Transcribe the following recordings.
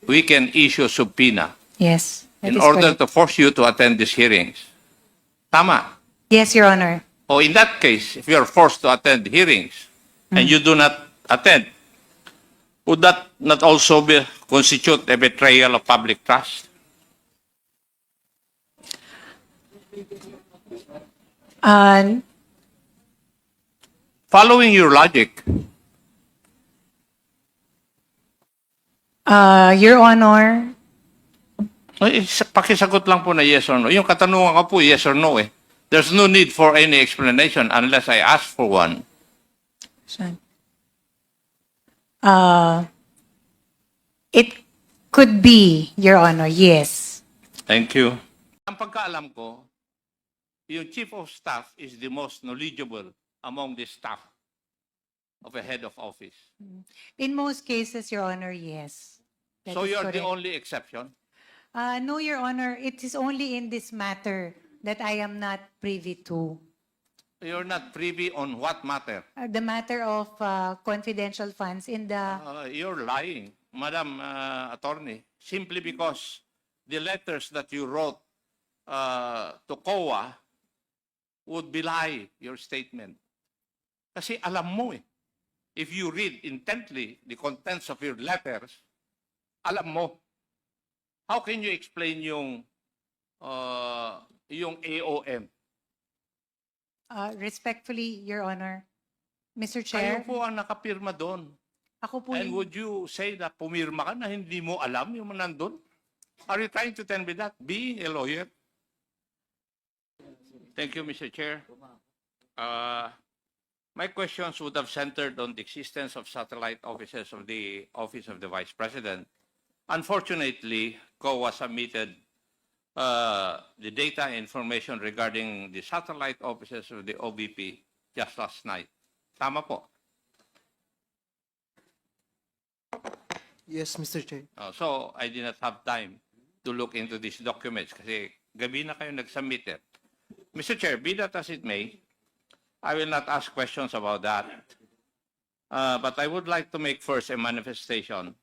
we can issue subpoena Yes. That in is order correct. to force you to attend these hearings. Tama. Yes, Your Honor. O in that case, if you are forced to attend hearings and you do not attend, would that not also constitute a betrayal of public trust? Uh, Following your logic, Your Honor, pakisagot lang po na yes or no. Yung katanungan ko po, yes or no eh. There's no need for any explanation unless I ask for one. it could be, Your Honor, yes. Thank you. Ang pagkaalam ko, yung chief of staff is the most knowledgeable among the staff of a head of office. In most cases, Your Honor, yes. That So is you're the correct. only exception? No, Your Honor, it is only in this matter that I am not privy to. You're not privy on what matter? The matter of confidential funds in the... You're lying, Madam Attorney, simply because the letters that you wrote to COA would belie your statement. Kasi alam mo eh, if you read intently the contents of your letters, alam mo. How can you explain yung AOM? respectfully, Your Honor, Mr. Kayo Chair, po ang nakapirma doon. ako po And would you say na pumirma ka na hindi mo alam yung nandun? Are you trying to tell me that, being a lawyer? Thank you, Mr. Chair. My questions would have centered on the existence of satellite offices of the Office of the Vice President. Unfortunately, COA submitted the data and information regarding the satellite offices of the OVP just last night. Tama po. Yes, Mr. Chair. So I did not have time to look into these documents kasi gabi na kayo nag-submit it. Mr. Chair, be that as it may, I will not ask questions about that. But I would like to make first a manifestation.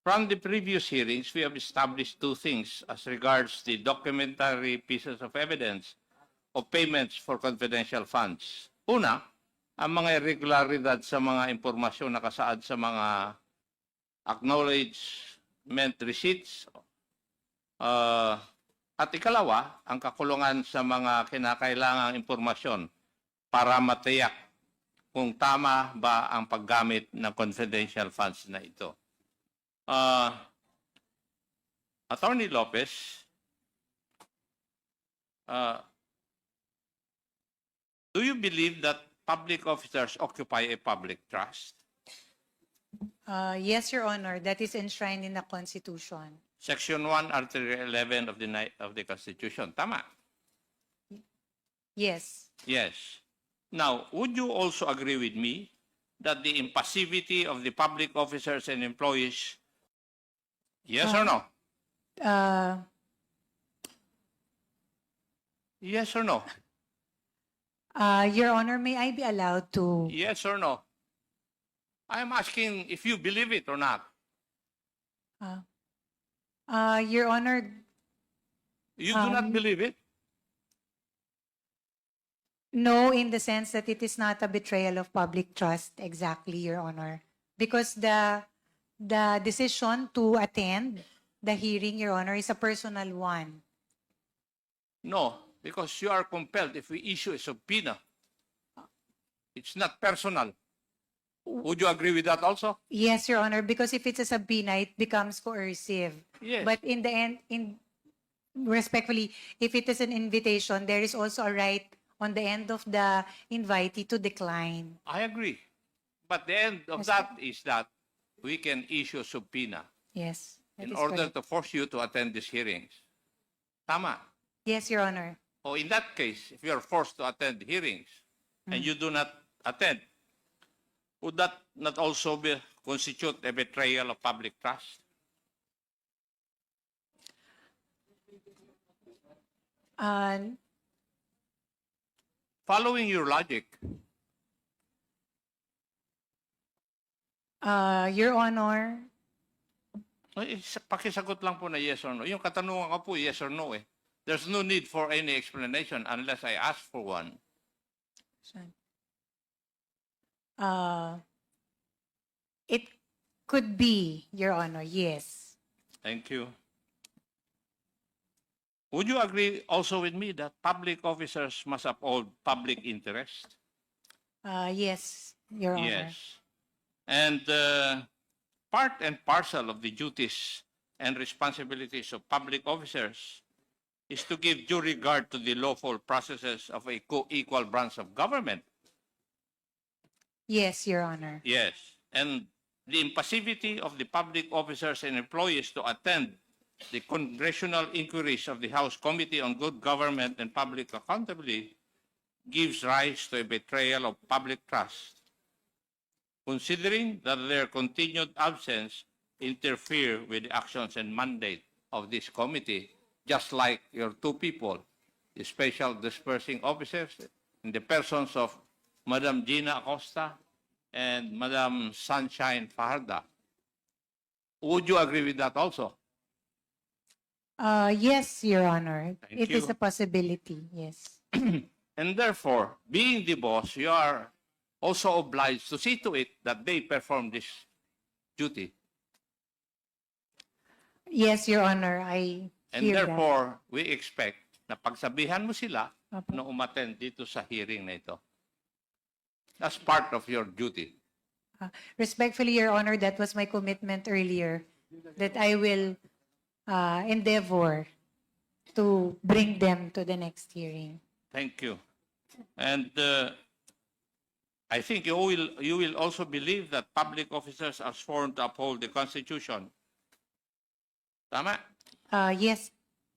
From the previous hearings, we have established two things as regards the documentary pieces of evidence of payments for confidential funds. Una, ang mga irregularidad sa mga impormasyon na nakasaad sa mga acknowledgement receipts. At ikalawa, ang kakulungan sa mga kinakailangang impormasyon para matiyak kung tama ba ang paggamit ng confidential funds na ito. Attorney Lopez, do you believe that public officers occupy a public trust? yes, Your Honor, that is enshrined in the Constitution. Section 1, Article 11 of the Constitution. Tama? Yes. Yes. Now, would you also agree with me that the impassivity of the public officers and employees, yes or no? Yes or no? Your Honor, may I be allowed to... Yes or no? I am asking if you believe it or not. Your Honor, You do not believe it? no, in the sense that it is not a betrayal of public trust, exactly, Your Honor. Because the decision to attend the hearing, Your Honor, is a personal one. No, because you are compelled if we issue a subpoena. It's not personal. Would you agree with that also? Yes, Your Honor, because if it's a subpoena, it becomes coercive. Yes. But in the end, respectfully, if it is an invitation, there is also a right on the end of the invitee to decline. I agree. But the end of Yes, that is that we can issue a subpoena Yes. that in is order correct. to force you to attend these hearings. Tama. Yes, Your Honor. O in that case, if you are forced to attend hearings and you do not attend, would that not also constitute a betrayal of public trust? Following your logic, Your Honor, Pakisagot lang po na yes or no. Yung katanungan ko po, yes or no eh. There's no need for any explanation unless I ask for one. It could be, Your Honor, yes. Thank you. Would you agree also with me that public officers must uphold public interest? Yes, Your Honor. Yes. And part and parcel of the duties and responsibilities of public officers is to give due regard to the lawful processes of a co-equal branch of government. Yes, Your Honor. Yes. And the impassivity of the public officers and employees to attend the congressional inquiries of the House Committee on Good Government and Public Accountability gives rise to a betrayal of public trust, considering that their continued absence interfere with the actions and mandate of this committee, just like your two people, the special dispersing officers, in the persons of Madam Gina Acosta and Madam Sunshine Fajarda. Would you agree with that also? Yes, Your Honor. Thank It is you. a possibility, yes. And therefore, being the boss, you are also obliged to see to it that they perform this duty. Yes, Your Honor, I And hear that. therefore, we expect na pagsabihan mo sila Opo. na umattend dito sa hearing na ito. That's part of your duty. Respectfully, Your Honor, that was my commitment earlier, that I will endeavor to bring them to the next hearing. Thank you. And I think you will also believe that public officers are sworn to uphold the Constitution. Tama? Yes,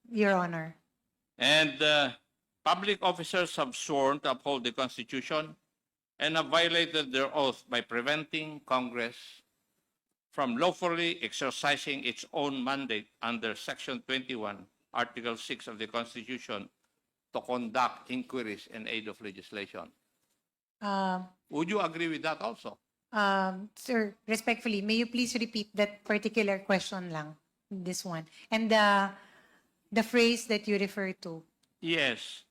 Your Honor. And public officers have sworn to uphold the Constitution and have violated their oath by preventing Congress from lawfully exercising its own mandate under Section 21, Article 6 of the Constitution to conduct inquiries in aid of legislation. Would you agree with that also? Sir, respectfully, may you please repeat that particular question lang, this one, and the phrase that you refer to? Yes.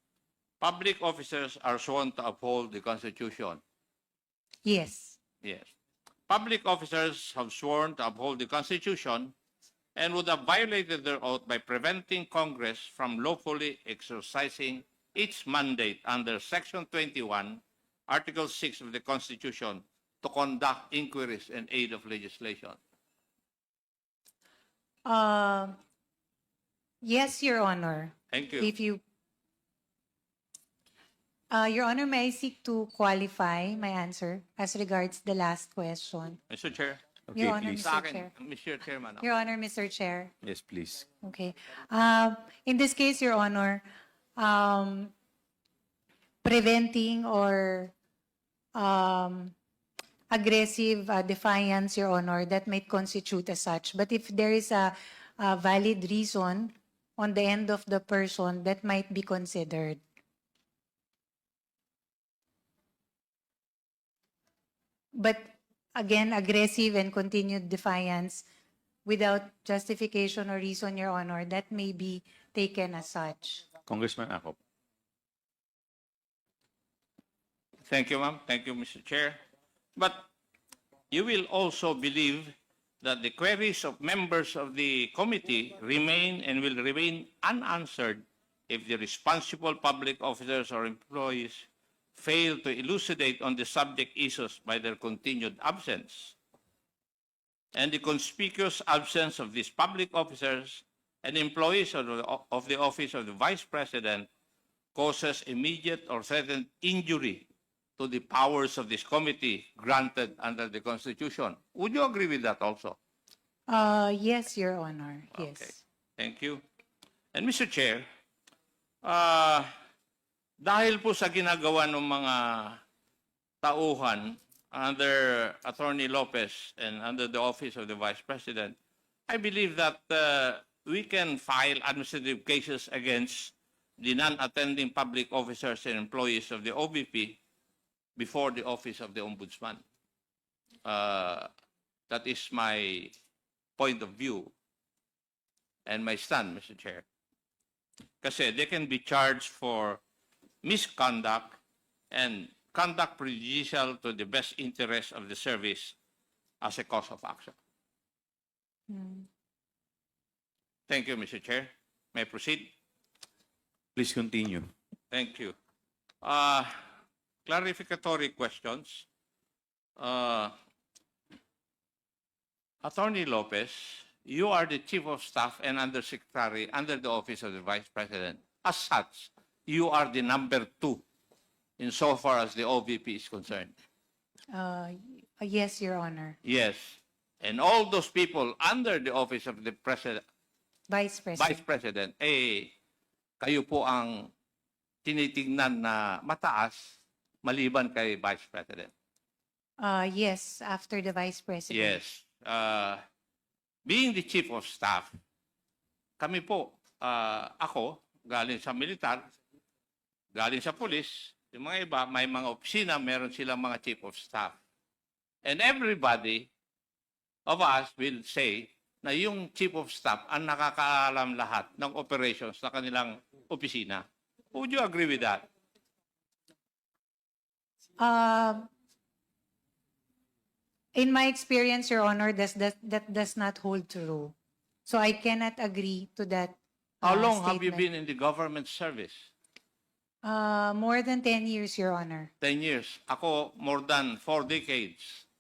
Public officers are sworn to uphold the Constitution. Yes. Yes. Public officers have sworn to uphold the Constitution and would have violated their oath by preventing Congress from lawfully exercising its mandate under Section 21, Article 6 of the Constitution to conduct inquiries in aid of legislation. Yes, Your Honor. Thank you. If you, Your Honor, may I seek to qualify my answer as regards the last question? Mr. Chair. Your Honor, please. Sa Mr. Chair. akin, Mr. Chairman. Your Honor, Mr. Chair. Yes, please. Okay. In this case, Your Honor, preventing or aggressive defiance, Your Honor, that might constitute as such. But if there is a valid reason on the end of the person, that might be considered. But again, aggressive and continued defiance without justification or reason, Your Honor, that may be taken as such. Congressman Acop. Thank you, ma'am. Thank you, Mr. Chair. But you will also believe that the queries of members of the committee remain and will remain unanswered if the responsible public officers or employees fail to elucidate on the subject issues by their continued absence. And the conspicuous absence of these public officers and employees of the Office of the Vice President causes immediate or threatened injury to the powers of this committee granted under the Constitution. Would you agree with that also? Yes, Your Honor. Yes. Okay. Thank you. And Mr. Chair, dahil po sa ginagawa ng mga tauhan under Attorney Lopez and under the Office of the Vice President, I believe that we can file administrative cases against the non-attending public officers and employees of the OVP before the Office of the Ombudsman. That is my point of view. and my stand, Mr. Chair. Kasi they can be charged for misconduct and conduct prejudicial to the best interest of the service as a cause of action. Thank you, Mr. Chair. May I proceed? Please continue. Thank you. Clarificatory questions. Attorney Lopez, you are the Chief of Staff and Undersecretary under the Office of the Vice President. As such, you are the number 2 insofar as the OVP is concerned. Yes, Your Honor. Yes. And all those people under the Office of the President, Vice President. Vice President, kayo po ang tinitingnan na mataas maliban kay Vice President. Yes, after the Vice President. Yes. Being the Chief of Staff, kami po, ako, galing sa militar, galing sa pulis, yung mga iba, may mga opisina, meron silang mga Chief of Staff. And everybody of us will say na yung Chief of Staff ang nakakaalam lahat ng operations na kanilang opisina. Would you agree with that? In my experience, Your Honor, that does not hold true. So I cannot agree to that. How long have you statement. been in the government service? More than 10 years, Your Honor. 10 years. Ako, more than 4 decades.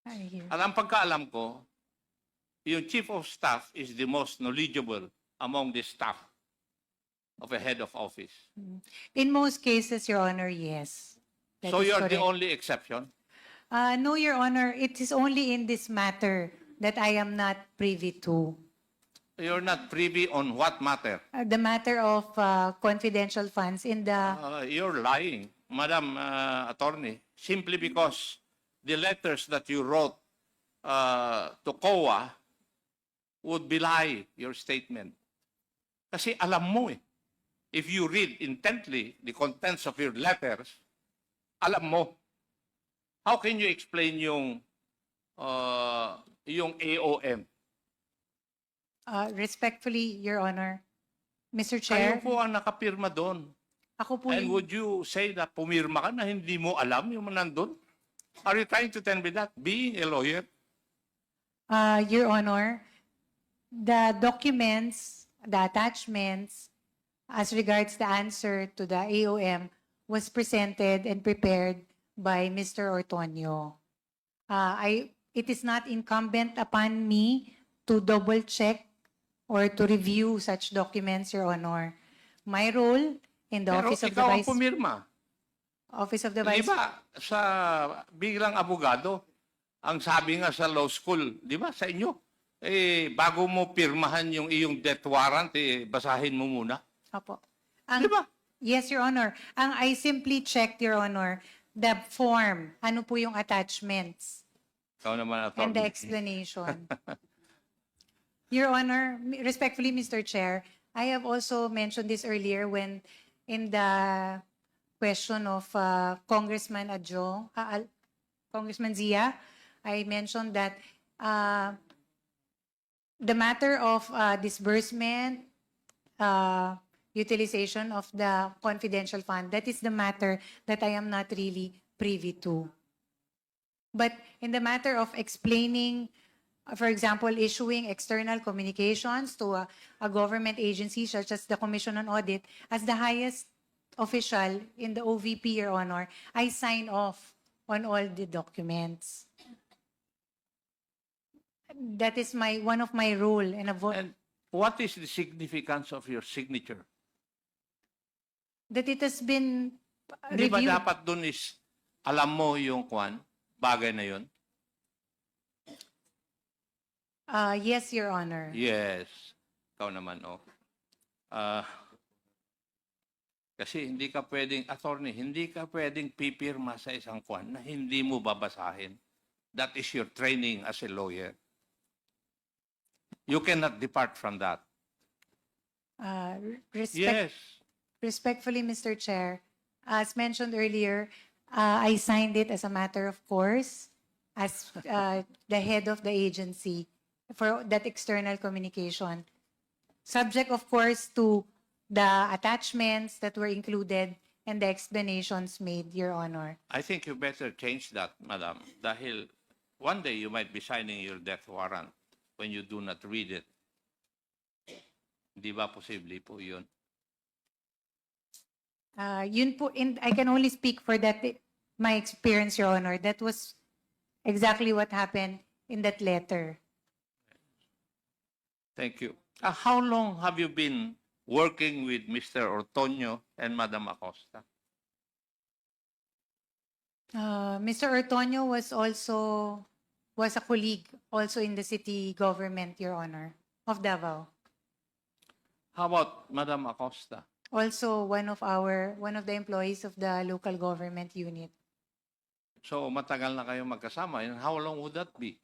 I hear. At ang pagkaalam ko, yung Chief of Staff is the most knowledgeable among the staff of a head of office. In most cases, Your Honor, yes. That So is you're the correct. only exception? No, Your Honor, it is only in this matter that I am not privy to. You're not privy on what matter? The matter of confidential funds in the... You're lying, Madam Attorney, simply because the letters that you wrote to COA would belie your statement. Kasi alam mo eh. If you read intently the contents of your letters, alam mo. How can you explain yung AOM? Respectfully, Your Honor, Mr. Kayo Chair, po ang nakapirma doon. ako po And would you say that pumirma ka na hindi mo alam yung nandun? Are you trying to tell me that, being a lawyer? Your Honor, the documents, the attachments, as regards the answer to the AOM was presented and prepared by Mr. Ortonio. It is not incumbent upon me to double-check or to review such documents, Your Honor. My role in the Pero Office of the ikaw ang Vice... pumirma. Office of the Di Vice... ba, sa bilang abogado, ang sabi nga sa law school, di ba, sa inyo, bago mo pirmahan yung iyong death warrant, basahin mo muna. Opo. Di ba? Yes, Your Honor. I simply checked, Your Honor, the form. Ano po yung attachments Ikaw naman, and the attorney. explanation. Your Honor, respectfully, Mr. Chair, I have also mentioned this earlier when in the question of Congressman Adjo, Congressman Zia, I mentioned that the matter of disbursement, utilization of the confidential fund, that is the matter that I am not really privy to. But in the matter of explaining, for example, issuing external communications to a government agency such as the Commission on Audit, as the highest official in the OVP, Your Honor, I sign off on all the documents. That is one of my role in a vote. And what is the significance of your signature? That it has been Di ba reviewed. dapat dun is, alam mo yung bagay na yun? Yes, Your Honor. Yes. Ikaw naman, kasi hindi ka pwedeng, attorney, hindi ka pwedeng pipirma sa isang na hindi mo babasahin. That is your training as a lawyer. You cannot depart from that. Yes. Respectfully, Mr. Chair, as mentioned earlier, I signed it as a matter of course as the head of the agency. for that external communication. Subject, of course, to the attachments that were included and the explanations made, Your Honor. I think you better change that, madam. Dahil one day you might be signing your death warrant when you do not read it. Di ba posible po yun? Yun po, I can only speak for that, my experience, Your Honor. That was exactly what happened in that letter. Thank you. How long have you been working with Mr. Ortonio and Madam Acosta? Mr. Ortonio was a colleague also in the city government, Your Honor, of Davao. How about Madam Acosta? Also one of the employees of the local government unit. So matagal na kayo magkasama. And how long would that be?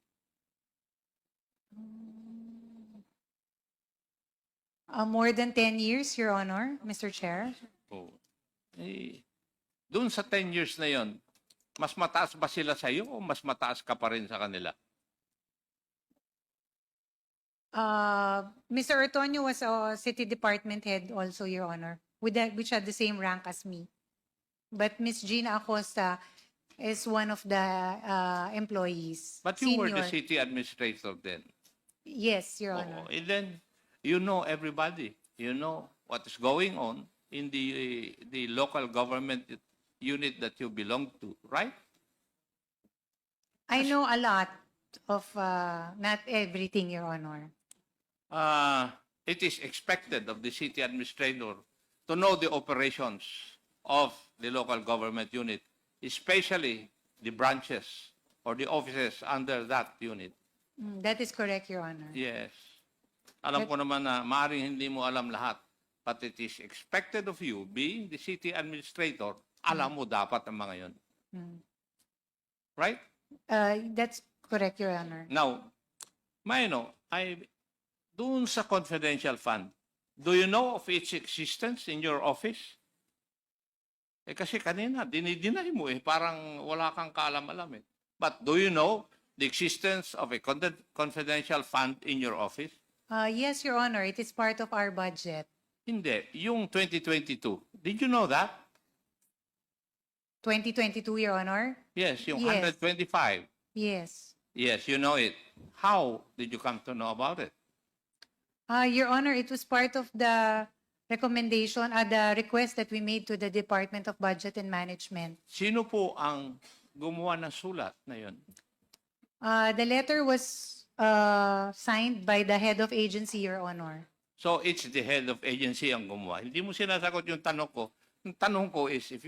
More than 10 years, Your Honor, Mr. Chair. Oh. Doon sa 10 years na yon, mas mataas ba sila sa iyo o mas mataas ka pa rin sa kanila? Mr. Ortonio was a city department head also, Your Honor, which had the same rank as me. But Ms. Gina Acosta is one of the employees. But you were the senior. city administrator then. Yes, Your Honor. And then you know everybody. You know what is going on in the local government unit that you belong to, right? I know a lot of, not everything, Your Honor. It is expected of the city administrator to know the operations of the local government unit, especially the branches or the offices under that unit. That is correct, Your Honor. Yes. Alam ko naman na maaaring hindi mo alam lahat, but it is expected of you, being the city administrator, alam mo dapat ang mga yon. Right? That's correct, Your Honor. Now, doon sa confidential fund, do you know of its existence in your office? Kasi kanina, dinideny mo parang wala kang kaalam-alam But do you know the existence of a confidential fund in your office? Yes, Your Honor, it is part of our budget. Hindi. Yung 2022, did you know that? 2022, Your Honor? Yes, yung Yes. 125. Yes. Yes, you know it. How did you come to know about it? Your Honor, it was part of the recommendation, the request that we made to the Department of Budget and Management. Sino po ang gumawa ng sulat na yun? The letter was signed by the head of agency, Your Honor. So it's the head of agency ang gumawa. Hindi mo sinasagot yung tanong ko. Yung tanong ko is, if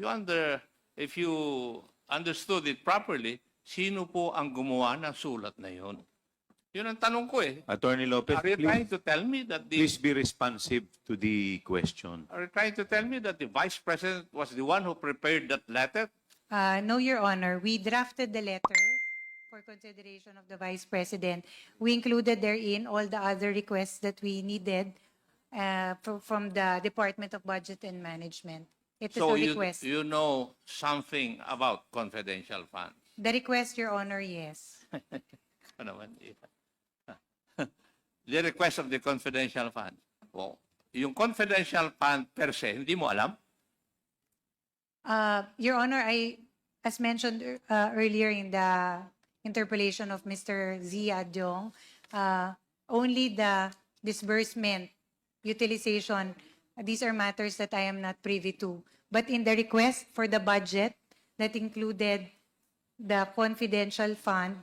you understood it properly, sino po ang gumawa ng sulat na yun? Yun ang tanong ko Attorney Lopez, Are you trying please, to tell me that please be responsive to the question. Are you trying to tell me that the Vice President was the one who prepared that letter? No, Your Honor. We drafted the letter for consideration of the Vice President. We included therein all the other requests that we needed from the Department of Budget and Management. It is So a request. you know something about confidential funds. The request, Your Honor, yes. Ano naman, the request of the confidential fund. Well, yung confidential fund per se, hindi mo alam? Your Honor, as mentioned earlier in the interpellation of Mr. Zia Diong, only the disbursement, utilization, these are matters that I am not privy to. But in the request for the budget that included the confidential fund,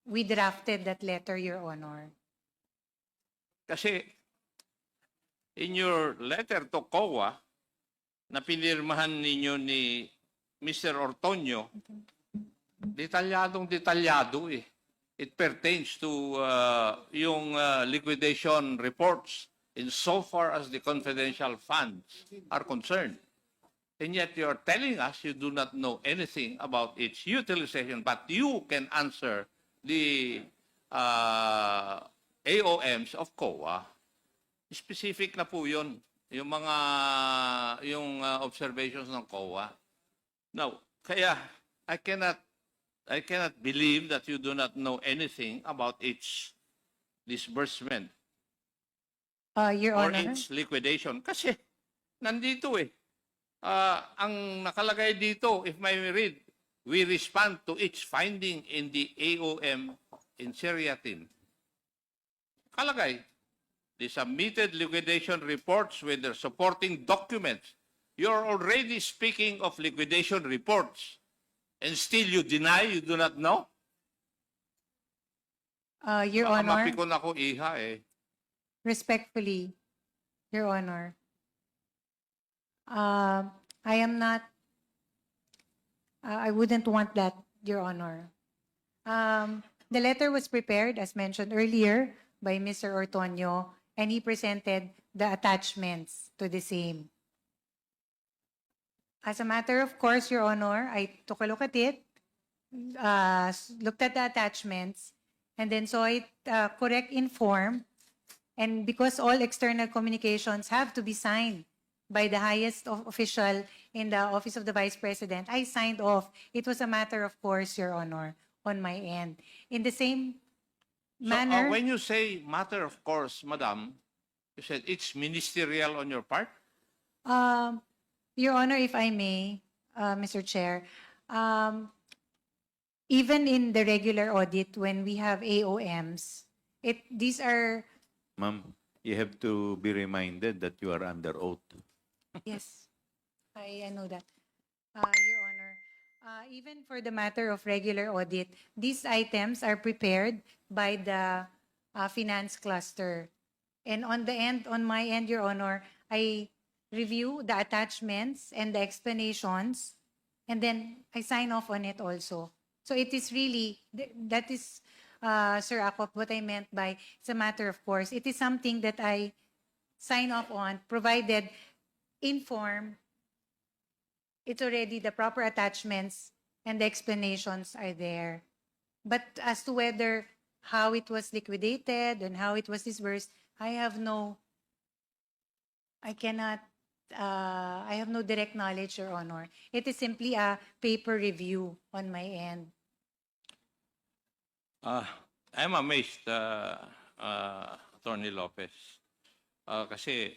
we drafted that letter, Your Honor. Kasi in your letter to COA na pinirmahan ninyo ni Mr. Ortonio, detalyado It pertains to yung liquidation reports insofar as the confidential funds are concerned. And yet you're telling us you do not know anything about its utilization, but you can answer the AOMs of COA. Specific na po yun, yung observations ng COA. Now, kaya I cannot believe that you do not know anything about its disbursement Your or Honor. its liquidation? Kasi nandito eh. Ang nakalagay dito, if may read, we respond to each finding in the AOM in Seriatin. Kalagay, the submitted liquidation reports with their supporting documents. You're already speaking of liquidation reports, and still you deny you do not know? Your Baka Honor, mapikon ako iha eh. respectfully, Your Honor, I am not, I wouldn't want that, Your Honor. The letter was prepared, as mentioned earlier, by Mr. Ortonio, and he presented the attachments to the same. As a matter of course, Your Honor, I took a look at it, looked at the attachments, and then saw it correct in form. And because all external communications have to be signed by the highest official in the Office of the Vice President, I signed off. It was a matter of course, Your Honor, on my end. In the same So manner, when you say matter of course, Madam, you said it's ministerial on your part? Your Honor, if I may, Mr. Chair, even in the regular audit, when we have AOMs, these are, Ma'am, you have to be reminded that you are under oath. yes, I know that. Your Honor, even for the matter of regular audit, these items are prepared by the finance cluster. And on my end, Your Honor, I review the attachments and the explanations, and then I sign off on it also. So it is really, that is, Sir Akop, what I meant by it's a matter of course. It is something that I sign off on, provided in form, it's already the proper attachments and the explanations are there. But as to whether how it was liquidated and how it was disbursed, I have no direct knowledge, Your Honor. It is simply a paper review on my end. I'm amazed, Attorney Lopez. Kasi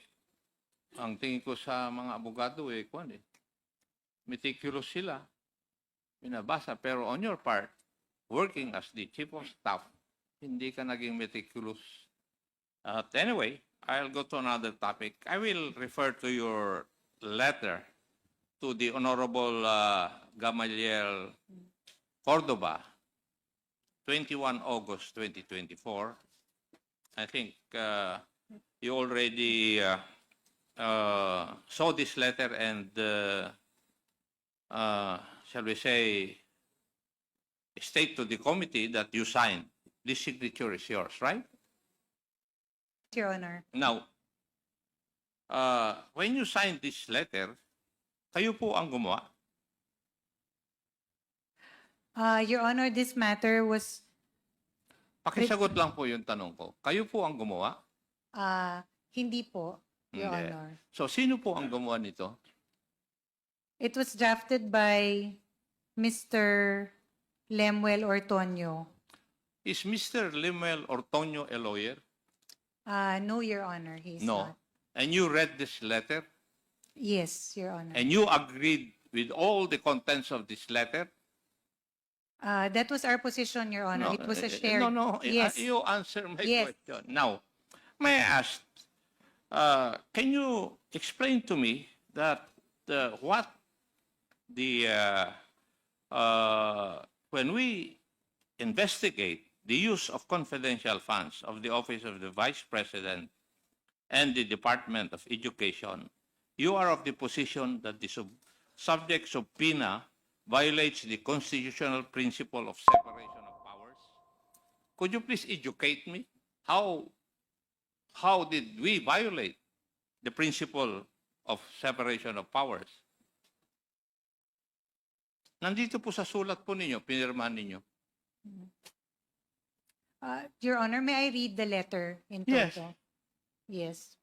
ang tingin ko sa mga abogado meticulous sila, binabasa. Pero on your part, working as the chief of staff, hindi ka naging meticulous. Anyway, I'll go to another topic. I will refer to your letter to the Honorable Gamaliel Cordoba, 21 August 2024. I think you already saw this letter and, shall we say, state to the committee that you signed. This signature is yours, right? Your Honor. Now, when you signed this letter, kayo po ang gumawa? Your Honor, this matter was Pakisagot lang po yung tanong ko. Kayo po ang gumawa? hindi po, Your Hindi. Honor. So, sino po ang gumawa nito? It was drafted by Mr. Lemuel Ortonio. Is Mr. Lemuel Ortonio a lawyer? No, Your Honor, he's No. not. And you read this letter? Yes, Your Honor. And you agreed with all the contents of this letter? That was our position, Your Honor. It was a shared. No. Yes. You answer my Yes. question. Now, may I ask, can you explain to me that when we investigate the use of confidential funds of the Office of the Vice President and the Department of Education, you are of the position that the subject subpoena violates the constitutional principle of separation of powers? Could you please educate me? How did we violate the principle of separation of powers? Nandito po sa sulat po ninyo, pinirmahan ninyo. Your Honor, may I read the letter in Yes. toto? Yes.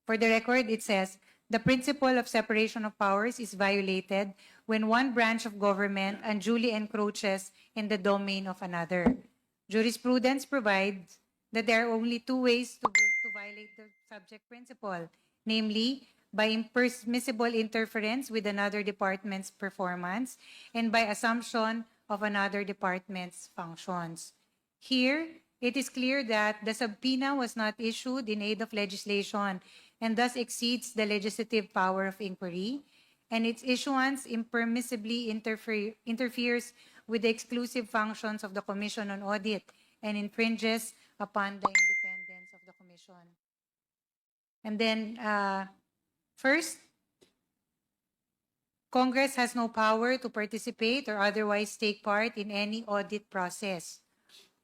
For the record, it says, the principle of separation of powers is violated when one branch of government unduly encroaches in the domain of another. Jurisprudence provides that there are only two ways to violate the subject principle, namely by impermissible interference with another department's performance and by assumption of another department's functions. Here, it is clear that the subpoena was not issued in aid of legislation and thus exceeds the legislative power of inquiry, and its issuance impermissibly interferes with the exclusive functions of the Commission on Audit and infringes upon the independence of the Commission. And then, first, Congress has no power to participate or otherwise take part in any audit process.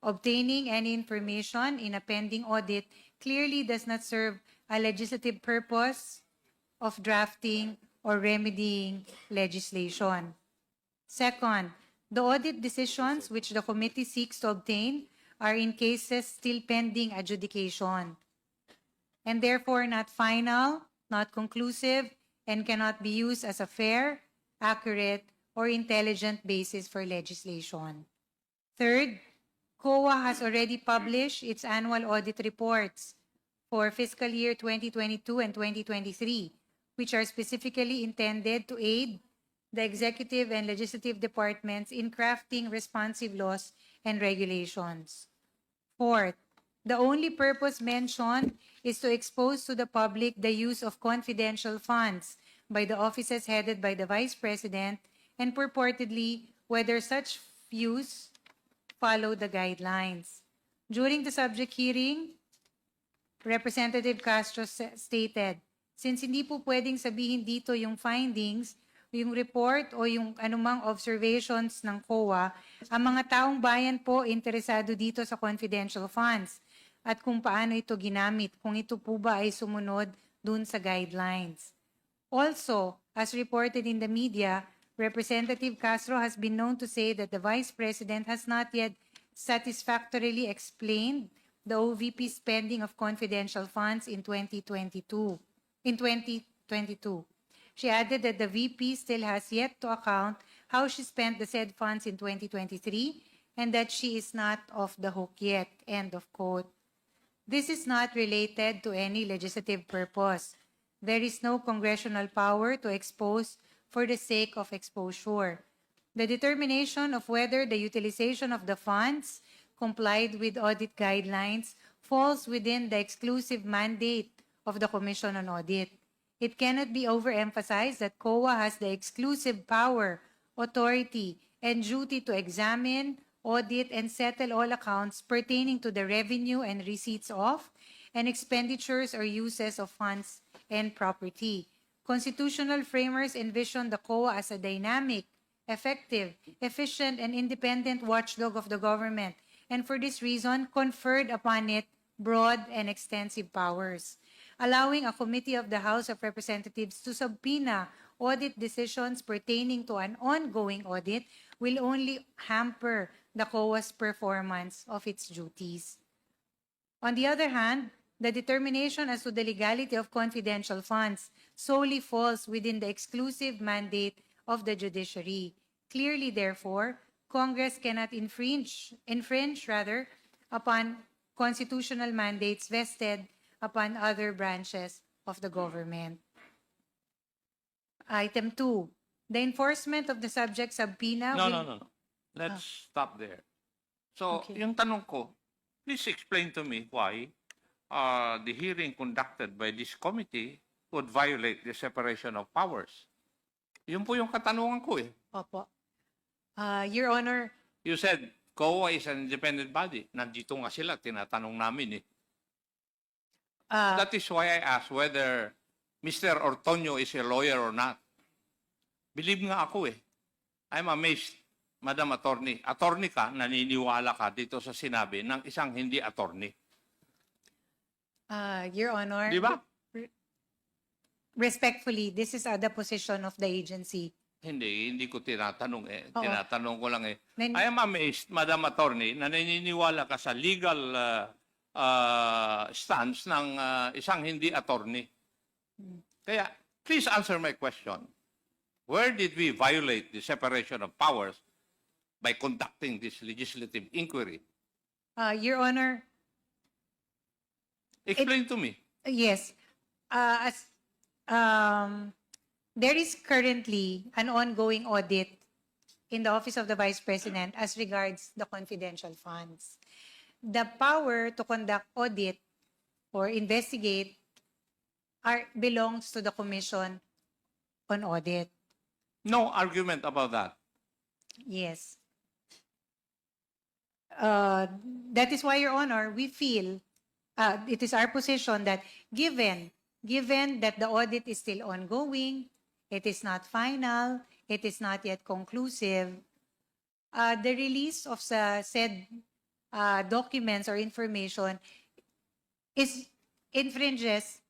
Obtaining any information in a pending audit clearly does not serve a legislative purpose of drafting or remedying legislation. Second, the audit decisions which the committee seeks to obtain are in cases still pending adjudication and therefore not final, not conclusive, and cannot be used as a fair, accurate, or intelligent basis for legislation. Third, COA has already published its annual audit reports for fiscal year 2022 and 2023, which are specifically intended to aid the executive and legislative departments in crafting responsive laws and regulations. Fourth, the only purpose mentioned is to expose to the public the use of confidential funds by the offices headed by the Vice President and purportedly whether such use follow the guidelines. During the subject hearing, Representative Castro stated, since hindi po pwedeng sabihin dito yung findings, yung report o yung anumang observations ng COA, ang mga taong bayan po interesado dito sa confidential funds at kung paano ito ginamit, kung ito po ba ay sumunod dun sa guidelines. Also, as reported in the media, Representative Castro has been known to say that the Vice President has not yet satisfactorily explained the OVP spending of confidential funds in 2022. She added that the VP still has yet to account how she spent the said funds in 2023 and that she is not off the hook yet. End of quote. This is not related to any legislative purpose. There is no congressional power to expose for the sake of exposure. The determination of whether the utilization of the funds complied with audit guidelines falls within the exclusive mandate of the Commission on Audit. It cannot be overemphasized that COA has the exclusive power, authority, and duty to examine, audit, and settle all accounts pertaining to the revenue and receipts of, and expenditures or uses of funds and property. Constitutional framers envision the COA as a dynamic, effective, efficient, and independent watchdog of the government, and for this reason conferred upon it broad and extensive powers. Allowing a committee of the House of Representatives to subpoena audit decisions pertaining to an ongoing audit will only hamper the COA's performance of its duties. On the other hand, the determination as to the legality of confidential funds solely falls within the exclusive mandate of the judiciary. Clearly, therefore, Congress cannot infringe upon constitutional mandates vested upon other branches of the government. Item 2, the enforcement of the subject subpoena No. Let's stop there. So, Okay. yung tanong ko, please explain to me why the hearing conducted by this committee would violate the separation of powers. Yun po yung katanungan ko eh. Opo. Your Honor, You said COA is an independent body. Nandito nga sila, tinatanong namin eh. That is why I asked whether Mr. Ortonio is a lawyer or not. Believe nga ako eh. I'm amazed, Madam Attorney. Attorney ka, naniniwala ka dito sa sinabi ng isang hindi attorney. Your Honor, Di ba? respectfully, this is the position of the agency. Hindi ko tinatanong eh. Oo. Tinatanong ko lang eh. Nen- I am amazed, Madam Attorney, na naniniwala ka sa legal stance ng isang hindi attorney. Kaya, please answer my question. Where did we violate the separation of powers by conducting this legislative inquiry? Your Honor, Explain to me. yes. As there is currently an ongoing audit in the Office of the Vice President as regards the confidential funds. The power to conduct audit or investigate belongs to the Commission on Audit. No argument about that. Yes. That is why, Your Honor, we feel it is our position that given that the audit is still ongoing, it is not final, it is not yet conclusive, the release of said documents or information infringes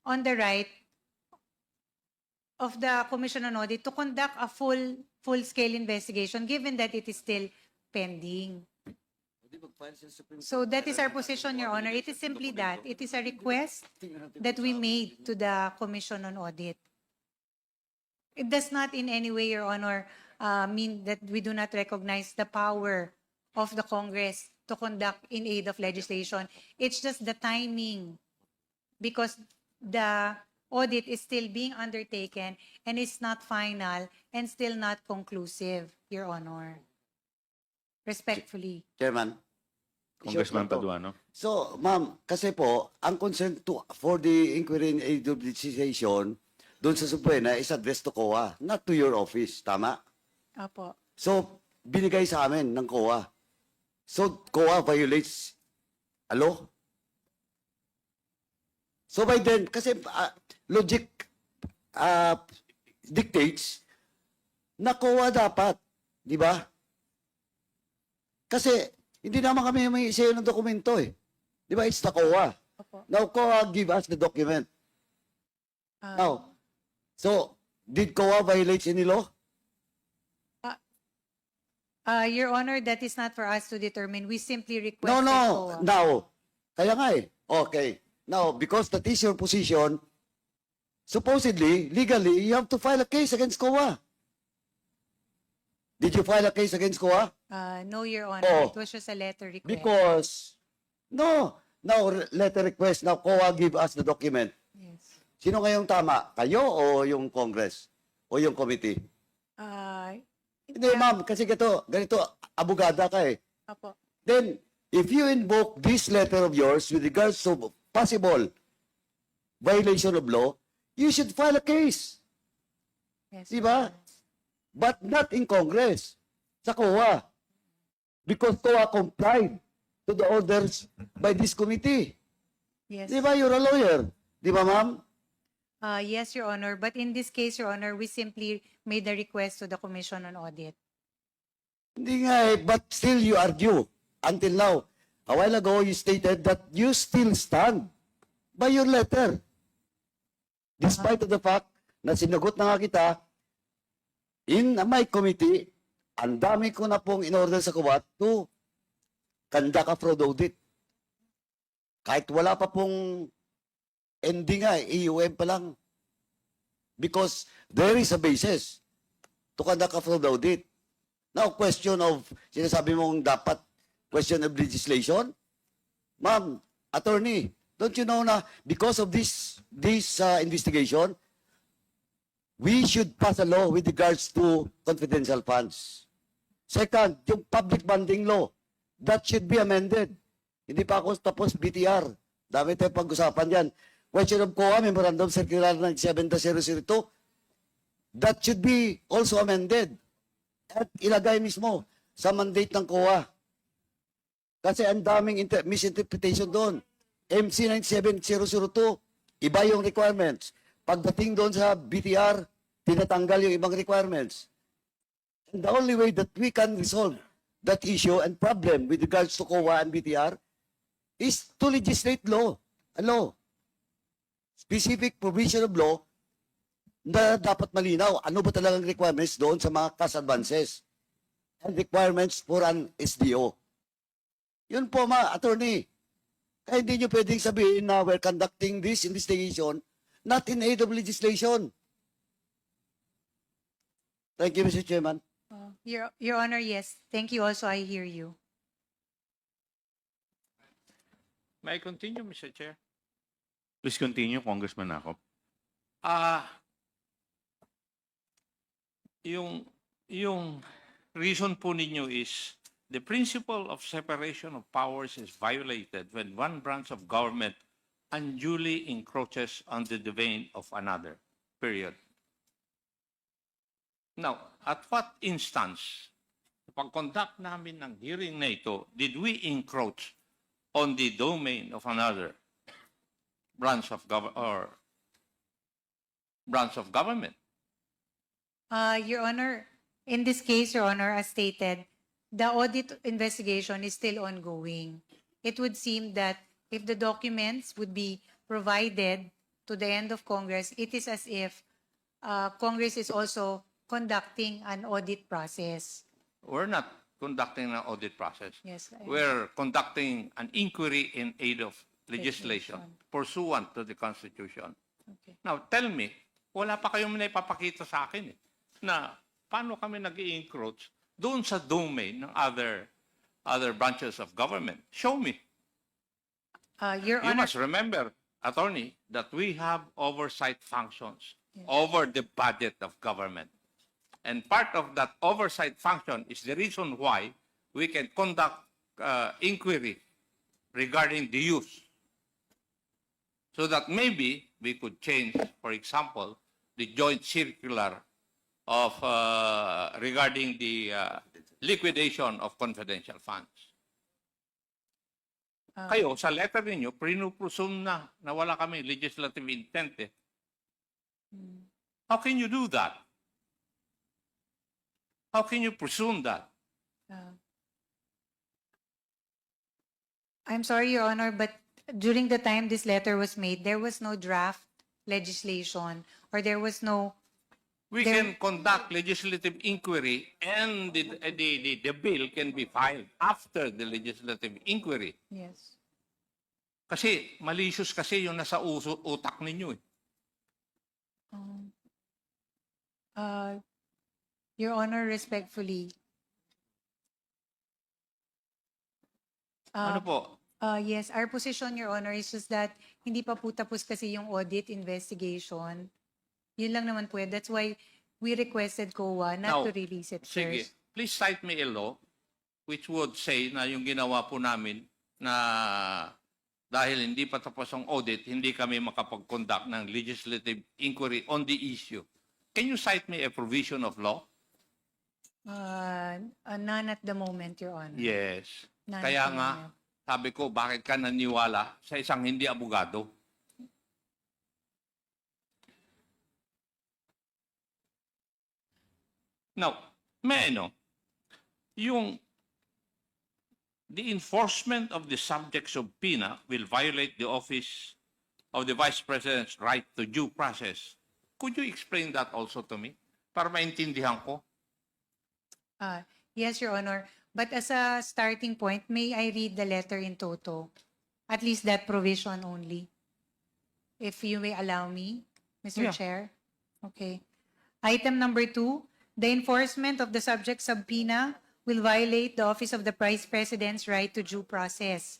on the right of the Commission on Audit to conduct a full-scale investigation, given that it is still pending. So that is our position, Your Honor. It is simply that. It is a request that we made to the Commission on Audit. It does not in any way, Your Honor, mean that we do not recognize the power of the Congress to conduct in aid of legislation. It's just the timing, because the audit is still being undertaken and is not final and still not conclusive, Your Honor. Respectfully. Chairman. Congressman Short lang to. Paduano. So, ma'am, kasi po, ang concern for the inquiry in aid of legislation, doon sa Suprema is addressed to COA, not to your office. Tama? Apo. So, binigay sa amin ng COA. So, COA violates a law. So, by then, kasi logic dictates na COA dapat. Di ba? Kasi, hindi naman kami may isayo ng dokumento eh. Di ba? It's the COA. Opo. Now, COA give us the document. Now, so, did COA violate any law? Your Honor, that is not for us to determine. We simply request No, that no. COA. Now, kaya nga eh. Okay. Now, because that is your position, supposedly, legally, you have to file a case against COA. Did you file a case against COA? No, Your Honor. Oh. It was just a letter request. Because, no. Now, letter request. Now, COA give us the document. Yes. Sino ngayong tama? Kayo o yung Congress? O yung committee? Hindi, ma'am. Kasi ganito, abogada ka eh. Apo. Then, if you invoke this letter of yours with regards to possible violation of law, you should file a case. Yes. Di ba? But not in Congress. Sa COA. Because COA complied to the orders by this committee. Yes. Di ba? You're a lawyer. Di ba, ma'am? Yes, Your Honor. But in this case, Your Honor, we simply made a request to the Commission on Audit. Hindi nga eh. But still you argue. Until now. A while ago, you stated that you still stand by your letter. Despite of the fact na sinagot na nga kita, in my committee, ang dami ko na pong in-order sa COA to conduct a fraud audit. Kahit wala pa pong ending nga, EUM pa lang. Because there is a basis to conduct a fraud audit. Now, question of, sinasabi mong dapat, question of legislation? Ma'am, attorney, don't you know na because of this investigation, we should pass a law with regards to confidential funds. Second, yung public funding law, that should be amended. Hindi pa ako tapos BTR. Dami tayong pag-usapan yan. Question of COA, Memorandum Circular 97-002, that should be also amended. At ilagay mismo sa mandate ng COA. Kasi ang daming misinterpretation doon. MC 97-002, iba yung requirements. Pagdating doon sa BTR, tinatanggal yung ibang requirements. And the only way that we can resolve that issue and problem with regards to COA and BTR is to legislate law. A law. Specific provision of law na dapat malinaw. Ano ba talagang requirements doon sa mga cash advances and requirements for an SDO. Yun po, attorney. Kaya hindi nyo pwedeng sabihin na we're conducting this investigation not in aid of legislation. Thank you, Mr. Chairman. Your Honor, yes. Thank you also. I hear you. May I continue, Mr. Chair? Please continue, Congressman Akop. Yung reason po ninyo is the principle of separation of powers is violated when one branch of government unduly encroaches on the domain of another. Period. Now, at what instance, pag-conduct namin ng hearing na ito, did we encroach on the domain of another branch of government? Your Honor, in this case, Your Honor, as stated, the audit investigation is still ongoing. It would seem that if the documents would be provided to the end of Congress, it is as if Congress is also conducting an audit process. We're not conducting an audit process. Yes. We're conducting an inquiry in aid of legislation Legislation. pursuant to the Constitution. Okay. Now, tell me, wala pa kayong naipapakita sa akin na paano kami nag-i-encroach doon sa domain ng other branches of government. Show me. Your You Honor, must remember, Attorney, that we have oversight functions Yes. over the budget of government. And part of that oversight function is the reason why we can conduct inquiry regarding the use. So that maybe we could change, for example, the joint circular of regarding the liquidation of confidential funds. Kayo, sa letter ninyo, presume na wala kami legislative intent eh. How can you do that? How can you presume that? I'm sorry, Your Honor, but during the time this letter was made, there was no draft legislation or there was no. We There- can conduct legislative inquiry and the bill can be filed after the legislative inquiry. Yes. Kasi malicious kasi yung nasa utak ninyo eh. Your Honor, respectfully. Ano po? Yes, our position, Your Honor, is just that hindi pa po tapos kasi yung audit investigation. Yun lang naman po. That's why we requested COA not Now, to release it Sige, first. please cite me a law which would say na yung ginawa po namin na dahil hindi pa tapos ang audit, hindi kami makapag-conduct ng legislative inquiry on the issue. Can you cite me a provision of law? None at the moment, Your Honor. Yes. None Kaya at the nga, moment. sabi ko, bakit ka naniwala sa isang hindi abogado? Now, may I know, the enforcement of the subject subpoena will violate the office of the Vice President's right to due process. Could you explain that also to me? Para maintindihan ko. Yes, Your Honor. But as a starting point, may I read the letter in toto? At least that provision only. If you may allow me, Mr. Yeah. Chair. Okay. Item number 2, the enforcement of the subject subpoena will violate the Office of the Vice President's right to due process.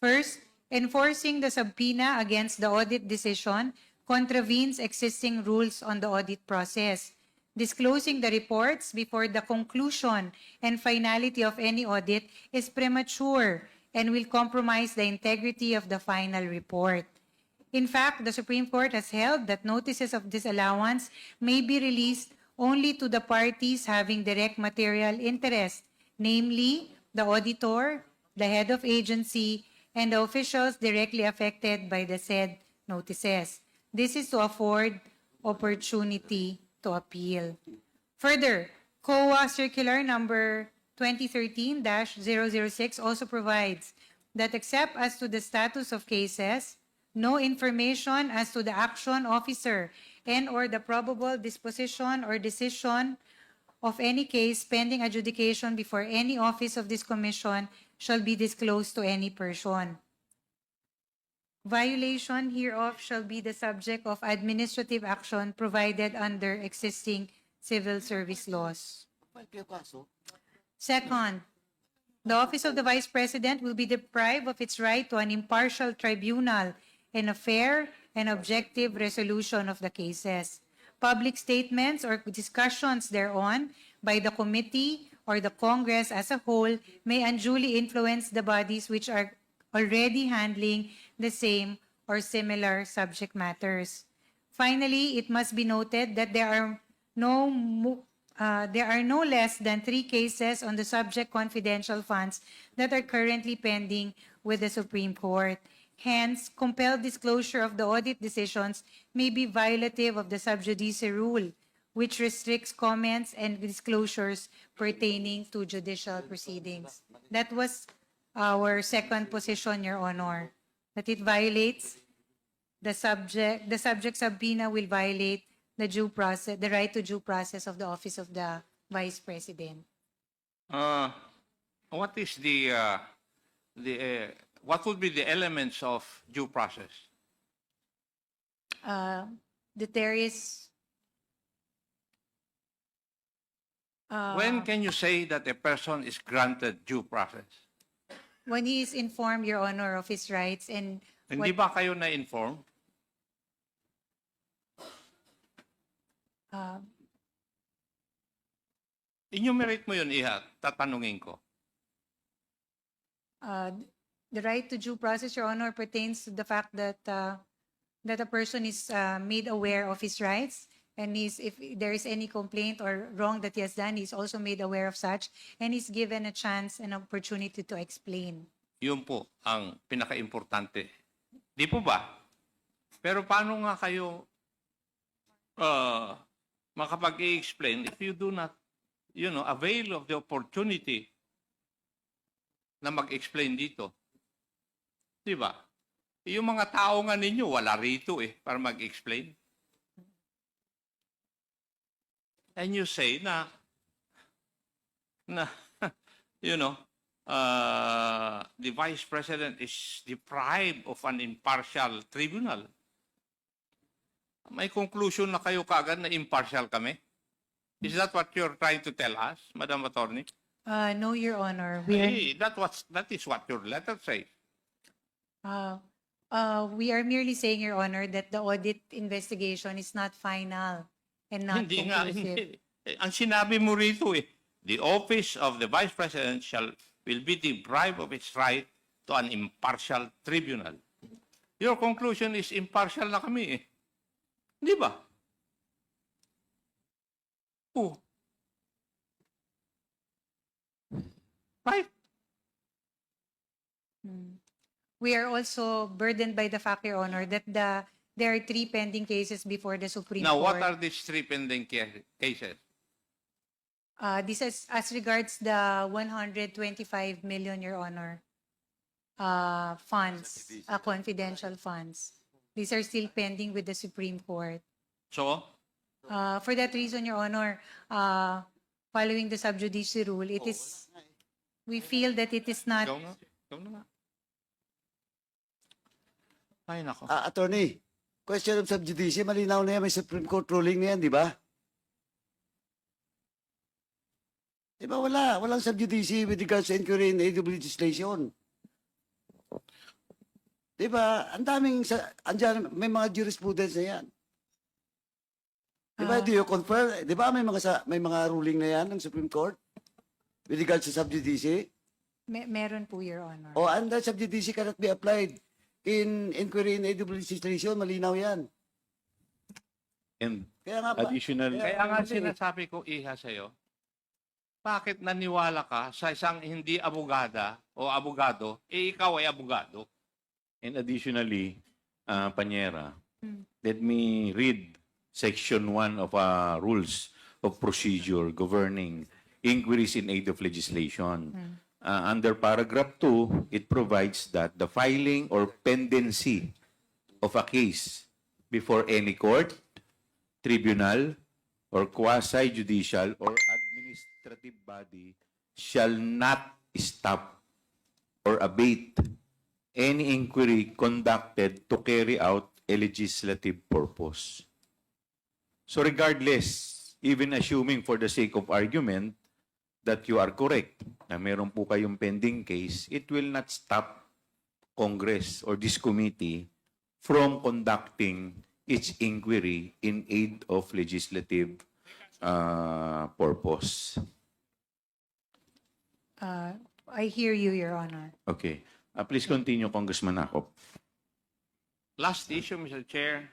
First, enforcing the subpoena against the audit decision contravenes existing rules on the audit process. Disclosing the reports before the conclusion and finality of any audit is premature and will compromise the integrity of the final report. In fact, the Supreme Court has held that notices of disallowance may be released only to the parties having direct material interest, namely the auditor, the head of agency, and the officials directly affected by the said notices. This is to afford opportunity to appeal. Further, COA Circular Number 2013-006 also provides that except as to the status of cases, no information as to the action officer and or the probable disposition or decision of any case pending adjudication before any office of this commission shall be disclosed to any person. Violation hereof shall be the subject of administrative action provided under existing civil service laws. Second, The office of the Vice President will be deprived of its right to an impartial tribunal and a fair and objective resolution of the cases. Public statements or discussions thereon by the committee or the Congress as a whole may unduly influence the bodies which are already handling the same or similar subject matters. Finally, it must be noted that there are no less than 3 cases on the subject confidential funds that are currently pending with the Supreme Court. Hence, compelled disclosure of the audit decisions may be violative of the sub judice rule, which restricts comments and disclosures pertaining to judicial proceedings. That was our second position, Your Honor, that it violates the subject subpoena will violate the due process, the right to due process of the office of the Vice President. What is what would be the elements of due process? That there is When can you say that a person is granted due process? when he is informed, Your Honor, of his rights and Hindi ba kayo na-inform? Enumerate mo yun, Iha. Tatanungin ko. The right to due process, Your Honor, pertains to the fact that that a person is made aware of his rights, and if there is any complaint or wrong that he has done, he's also made aware of such, and he's given a chance and opportunity to explain. Yun po ang pinaka-importante. Di po ba? Pero paano nga kayo makapag-i-explain if you do not, avail of the opportunity na mag-explain dito? Di ba? Yung mga tao nga ninyo, wala rito para mag-explain. And you say na the Vice President is deprived of an impartial tribunal. May conclusion na kayo kagad na impartial kami? Is that what you're trying to tell us, Madam Attorney? No, Your Honor. Hey, that is what your letter says. We are merely saying, Your Honor, that the audit investigation is not final and not Hindi nga, conclusive. hindi. Ang sinabi mo rito the office of the Vice President will be deprived of its right to an impartial tribunal. Your conclusion is impartial na kami Di ba? Oh. Right? We are also burdened by the fact, Your Honor, that there are 3 pending cases before the Supreme Now, Court. what are these 3 pending cases? This is as regards the 125 million, Your Honor, funds, confidential funds. These are still pending with the Supreme Court. So, For that reason, Your Honor, following the sub judice rule, we feel that it is not. ikaw na. Ikaw na nga. Ay, nako. Attorney, question of sub judice, malinaw na yan, may Supreme Court ruling na yan, di ba? Di ba walang sub judice with regards to inquiry in aid of legislation. Di ba? Ang daming, andyan, may mga jurisprudence na yan. Di ba? Do you confirm? Di ba may mga ruling na yan ng Supreme Court with regards to sub judice? Meron po, Your Honor. O, and that sub judice cannot be applied in inquiry in aid of legislation. Malinaw yan. And Kaya nga ba? additional, Kaya nga sinasabi ko, Iha, sa'yo, bakit naniwala ka sa isang hindi abogada o abogado, ikaw ay abogado? and additionally, Panyera, let me read Section 1 of Rules of Procedure governing inquiries in aid of legislation. Under paragraph 2, it provides that the filing or pendency of a case before any court, tribunal, or quasi-judicial or administrative body shall not stop or abate any inquiry conducted to carry out a legislative purpose. So regardless, even assuming for the sake of argument that you are correct na meron po kayong pending case, it will not stop Congress or this committee from conducting its inquiry in aid of legislative purpose. I hear you, Your Honor. Okay. Please continue, Congressman Akop. Last issue, Mr. Chair.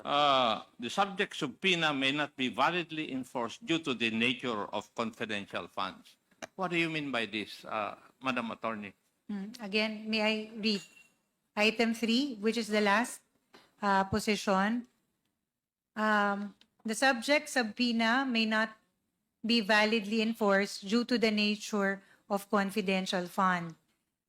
The subject subpoena may not be validly enforced due to the nature of confidential funds. What do you mean by this, Madam Attorney? Again, may I read? Item 3, which is the last position. The subject subpoena may not be validly enforced due to the nature of confidential fund.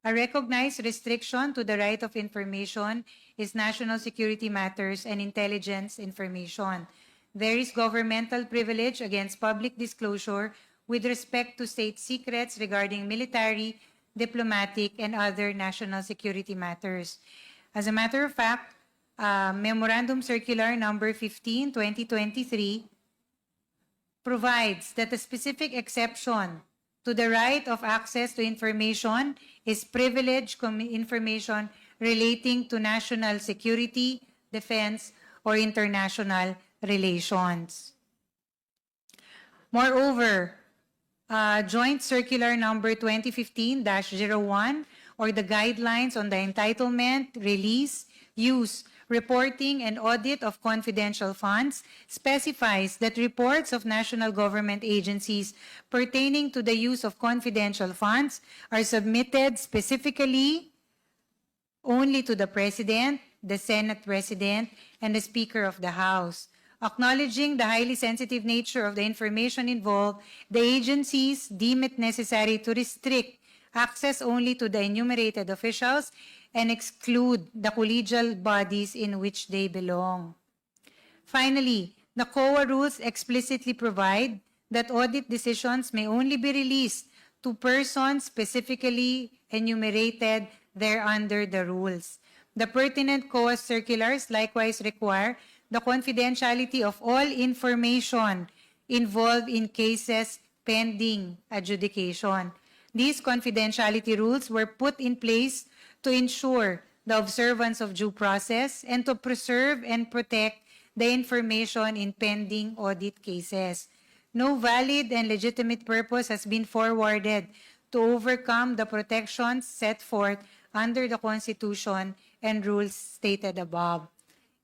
A recognized restriction to the right of information is national security matters and intelligence information. There is governmental privilege against public disclosure with respect to state secrets regarding military, diplomatic, and other national security matters. As a matter of fact, Memorandum Circular Number 15, 2023 provides that a specific exception to the right of access to information is privileged information relating to national security, defense, or international relations. Moreover, Joint Circular Number 2015-01, or the Guidelines on the Entitlement, Release, Use, Reporting, and Audit of Confidential Funds, specifies that reports of national government agencies pertaining to the use of confidential funds are submitted specifically only to the President, the Senate President, and the Speaker of the House. Acknowledging the highly sensitive nature of the information involved, the agencies deem it necessary to restrict access only to the enumerated officials and exclude the collegial bodies in which they belong. Finally, the COA rules explicitly provide that audit decisions may only be released to persons specifically enumerated thereunder the rules. The pertinent COA circulars likewise require the confidentiality of all information involved in cases pending adjudication. These confidentiality rules were put in place to ensure the observance of due process and to preserve and protect the information in pending audit cases. No valid and legitimate purpose has been forwarded to overcome the protections set forth under the Constitution and rules stated above.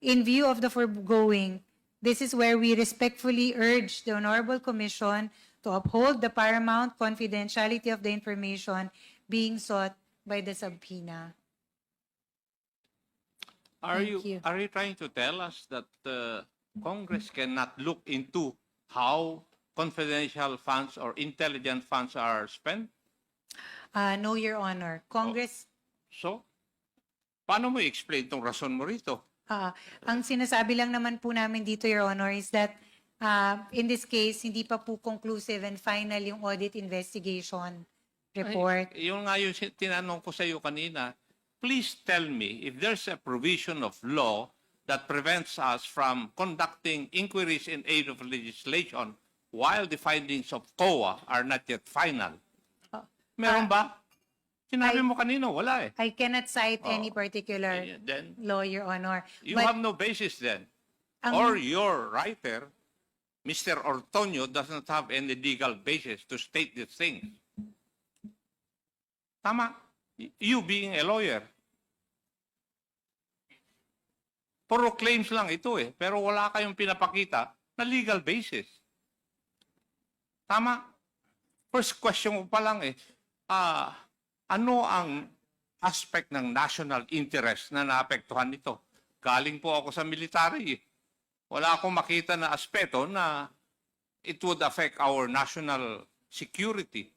In view of the foregoing, this is where we respectfully urge the Honorable Commission to uphold the paramount confidentiality of the information being sought by the subpoena. Are Thank you. you trying to tell us that Congress cannot look into how confidential funds or intelligent funds are spent? No, Your Honor. Congress, So, paano mo i-explain tong rason mo rito? ang sinasabi lang naman po namin dito, Your Honor, is that in this case, hindi pa po conclusive and final yung audit investigation report. Ay, yung nga yung tinanong ko sa iyo kanina, please tell me if there's a provision of law that prevents us from conducting inquiries in aid of legislation while the findings of COA are not yet final. Meron ba? Sinabi mo kanina, wala eh. I cannot cite any particular Then, law, Your Honor. you But have no basis then. ang- Or your writer, Mr. Ortonio, does not have any legal basis to state these things. Tama. You being a lawyer. Puro claims lang ito eh. Pero wala kayong pinapakita na legal basis. Tama. First question mo pa lang eh. Ano ang aspect ng national interest na naapektuhan nito? Galing po ako sa military eh. Wala akong makita na aspeto na it would affect our national security.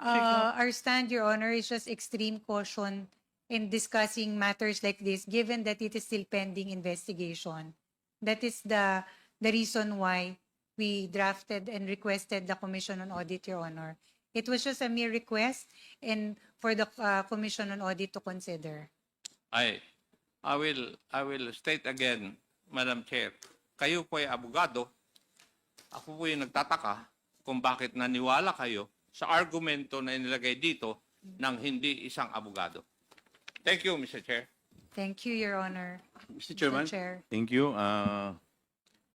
Our stand, Your Honor, is just extreme caution in discussing matters like this, given that it is still pending investigation. That is the reason why we drafted and requested the Commission on Audit, Your Honor. It was just a mere request and for the Commission on Audit to consider. I will state again, Madam Chair, kayo po ay abogado. Ako po yung nagtataka kung bakit naniwala kayo sa argumento na inilagay dito ng hindi isang abogado. Thank you, Mr. Chair. Thank you, Your Honor. Mr. Chairman. Chair. Thank you.